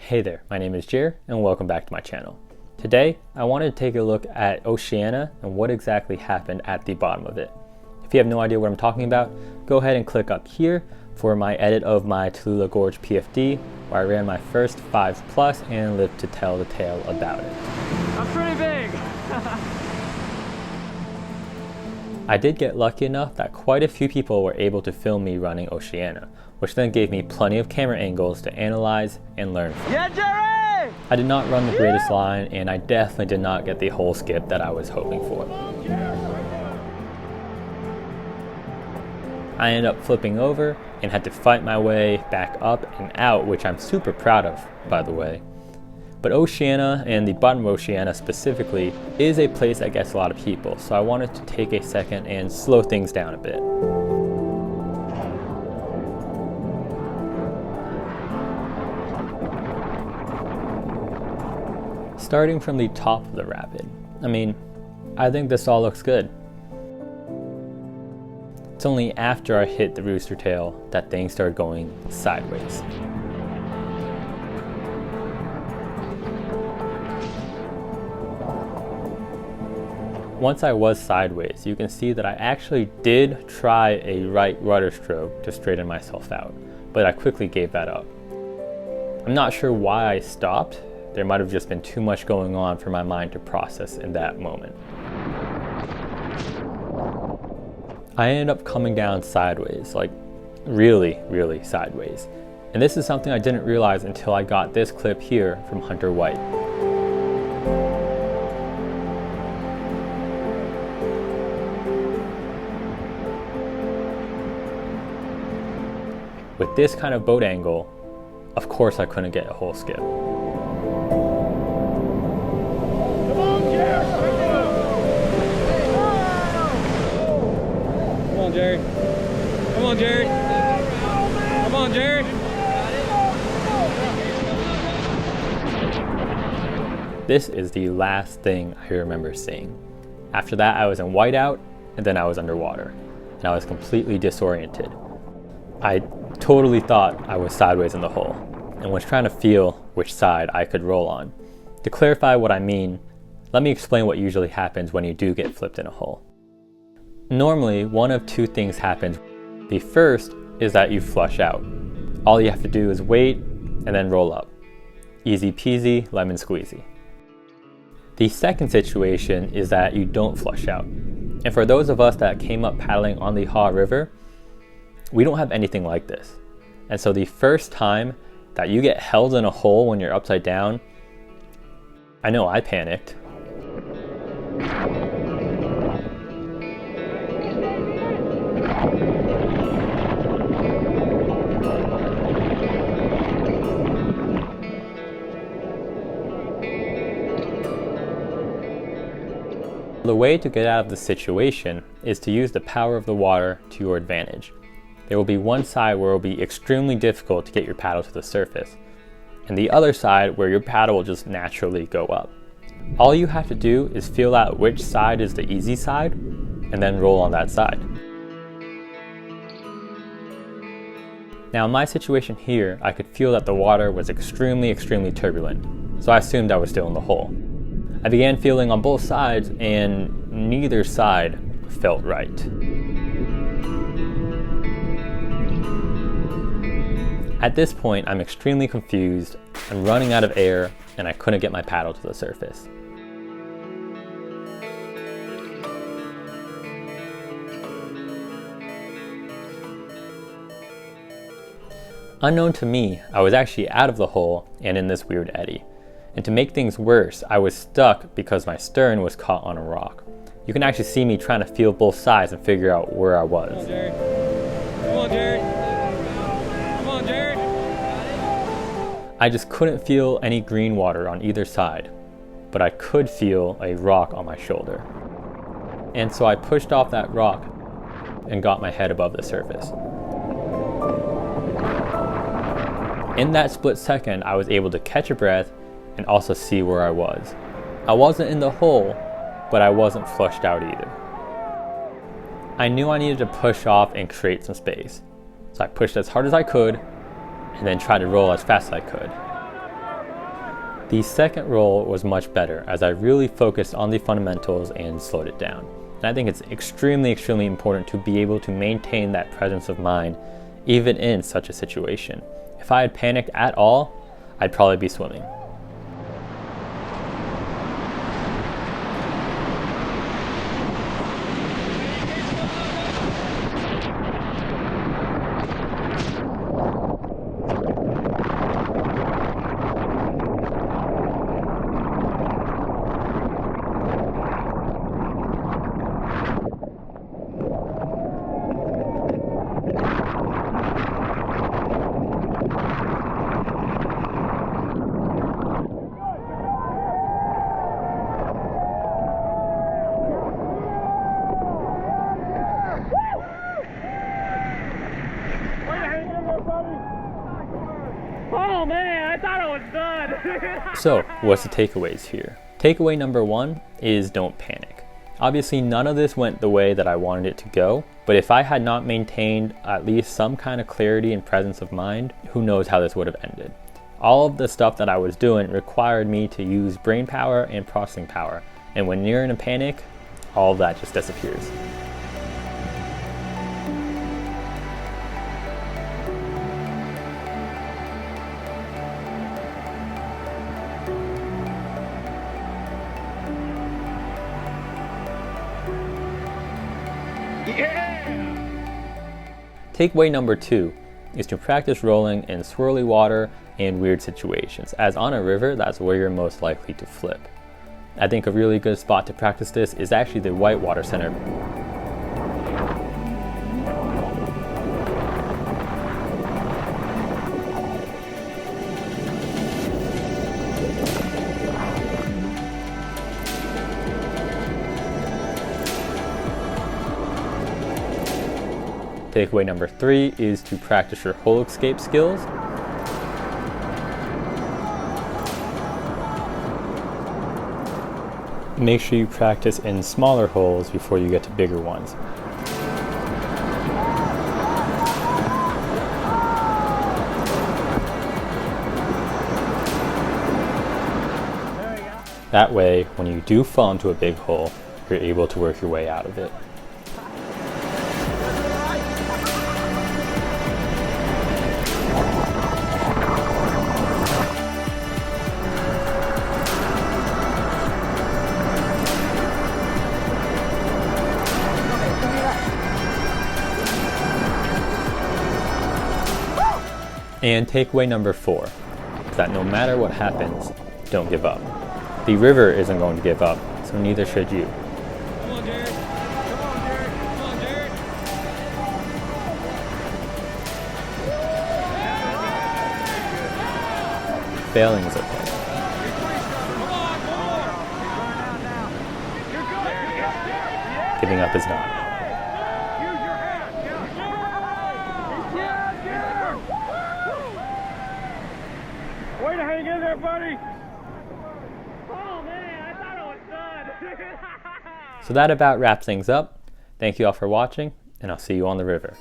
Hey there, my name is Jer and welcome back to my channel. Today, I wanted to take a look at Oceana and what exactly happened at the bottom of it. If you have no idea what I'm talking about, go ahead and click up here for my edit of my Tallulah PFD, where I ran my first 5+ and lived to tell the tale about it. I'm pretty big! I did get lucky enough that quite a few people were able to film me running Oceana, which then gave me plenty of camera angles to analyze and learn from. Yeah, Jerry! I did not run the greatest line, and I definitely did not get the whole skip that I was hoping for. I ended up flipping over and had to fight my way back up and out, which I'm super proud of, by the way. But Oceana, and the bottom of Oceana specifically, is a place that gets a lot of people, so I wanted to take a second and slow things down a bit. Starting from the top of the rapid, I think this all looks good. It's only after I hit the rooster tail that things started going sideways. Once I was sideways, you can see that I actually did try a right rudder stroke to straighten myself out, but I quickly gave that up. I'm not sure why I stopped. There might have just been too much going on for my mind to process in that moment. I ended up coming down sideways, like really sideways. And this is something I didn't realize until I got this clip here from Hunter White. With this kind of boat angle, of course I couldn't get a whole skip. Come on, Jerry! Come on, Jerry. Come on, Jerry. Come on, Jerry. This is the last thing I remember seeing. After that, I was in whiteout, and then I was underwater, and I was completely disoriented. I totally thought I was sideways in the hole, and was trying to feel which side I could roll on. To clarify what I mean, let me explain what usually happens when you do get flipped in a hole. Normally, one of two things happens. The first is that you flush out. All you have to do is wait and then roll up. Easy peasy, lemon squeezy. The second situation is that you don't flush out. And for those of us that came up paddling on the Haw River, we don't have anything like this. And so the first time that you get held in a hole when you're upside down, I know I panicked. The way to get out of the situation is to use the power of the water to your advantage. There will be one side where it will be extremely difficult to get your paddle to the surface, and the other side where your paddle will just naturally go up. All you have to do is feel out which side is the easy side, and then roll on that side. Now in my situation here, I could feel that the water was extremely turbulent, so I assumed I was still in the hole. I began feeling on both sides, and neither side felt right. At this point, I'm extremely confused, I'm running out of air, and I couldn't get my paddle to the surface. Unknown to me, I was actually out of the hole and in this weird eddy. And to make things worse, I was stuck because my stern was caught on a rock. You can actually see me trying to feel both sides and figure out where I was. Come on, Jerry. Come on, Jerry. Come on, Jerry. I just couldn't feel any green water on either side, but I could feel a rock on my shoulder. And so I pushed off that rock and got my head above the surface. In that split second, I was able to catch a breath and also see where I was. I wasn't in the hole, but I wasn't flushed out either. I knew I needed to push off and create some space. So I pushed as hard as I could and then tried to roll as fast as I could. The second roll was much better as I really focused on the fundamentals and slowed it down. And I think it's extremely important to be able to maintain that presence of mind even in such a situation. If I had panicked at all, I'd probably be swimming. Oh man, I thought it was done. So, what's the takeaways here? Takeaway number one is don't panic. Obviously, none of this went the way that I wanted it to go, but if I had not maintained at least some kind of clarity and presence of mind, who knows how this would have ended. All of the stuff that I was doing required me to use brain power and processing power, and when you're in a panic, all of that just disappears. Takeaway number two is to practice rolling in swirly water and weird situations, as on a river, that's where you're most likely to flip. I think a really good spot to practice this is actually the Whitewater Center. Takeaway number three is to practice your hole escape skills. Make sure you practice in smaller holes before you get to bigger ones. That way, when you do fall into a big hole, you're able to work your way out of it. And takeaway number four is that no matter what happens, don't give up. The river isn't going to give up, so neither should you. Come on, Jared. Come on, Jared. Come on, Jared. Failing is okay. Come on, more. Giving up is not. Way to hang in there, buddy! Oh man, I thought it was done! So that about wraps things up. Thank you all for watching, and I'll see you on the river.